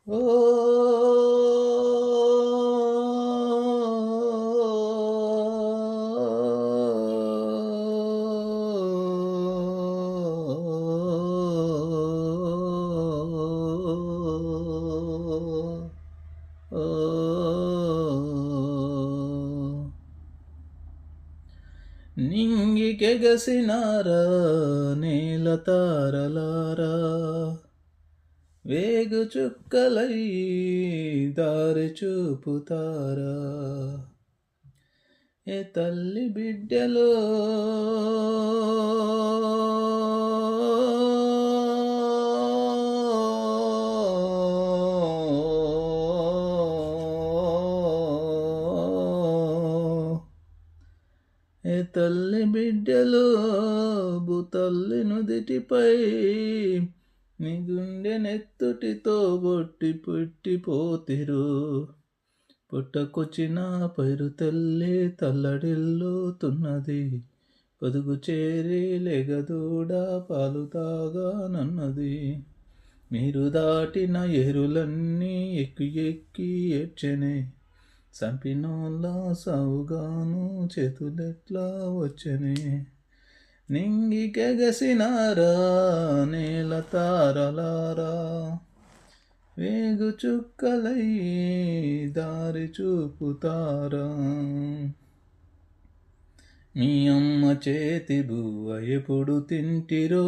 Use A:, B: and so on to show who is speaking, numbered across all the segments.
A: ఓ నింగికెగసినారా నేల తారలారా వేగు చుక్కలై దారి చూపుతారా ఏ తల్లి బిడ్డలో ఏ తల్లి బిడ్డలు భూతల్లి నుదిటిపై నీ గుండె నెత్తుటితో బొట్టి పుట్టిపోతిరు పుట్టకొచ్చిన పైరు తల్లి తల్లడిల్లుతున్నది పొదుగు చేరి లెగదూడ పాలు తాగానన్నది మీరు దాటిన ఎరులన్నీ ఎక్కి ఎక్కి ఏడ్చెనే సంపినోళ్ళ సావుగాను చేతులెట్లా వచ్చనే నింగికెగసినారా నేల తారలారా వేగు చుక్కలై దారి చూపుతారా మీ అమ్మ చేతి బువ్వ ఎప్పుడు తింటిరో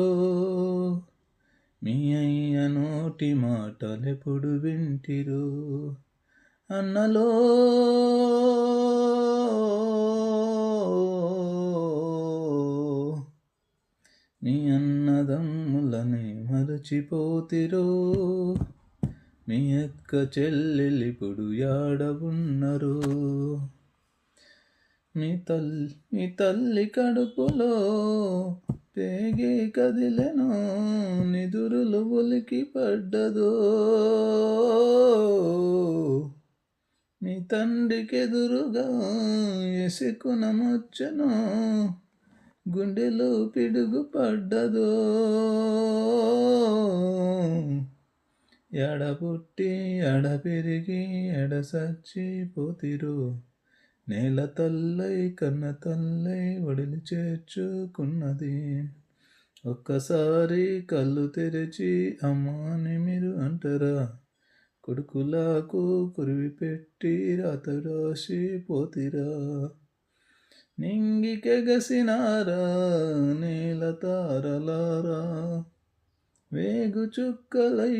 A: మీ అయ్య నోటి మాటలెప్పుడు వింటిరో అన్నలో మీ అన్నదమ్ములని మరచిపోతిరో మీ అక్క చెల్లెలిప్పుడు యాడ ఉన్నరు మీ తల్లి కడుపులో పేగి కదిలెను నిదురులు ఉలికి పడ్డదో మీ తండ్రికెదురుగా ఎసుకునమొచ్చెను గుండెలో పిడుగు పడ్డదో ఎడ పుట్టి ఎడ పెరిగి ఎడ సచ్చిపోతిరు నేల తల్లై కన్న తల్లై వడిలి చేర్చుకున్నది ఒక్కసారి కళ్ళు తెరిచి అమ్మా అని మీరు అంటారా కొడుకులకు కురివి పెట్టి రాత రాసి పోతిరా నింగికెగసినారా నేల తారలారా వేగు చుక్కలై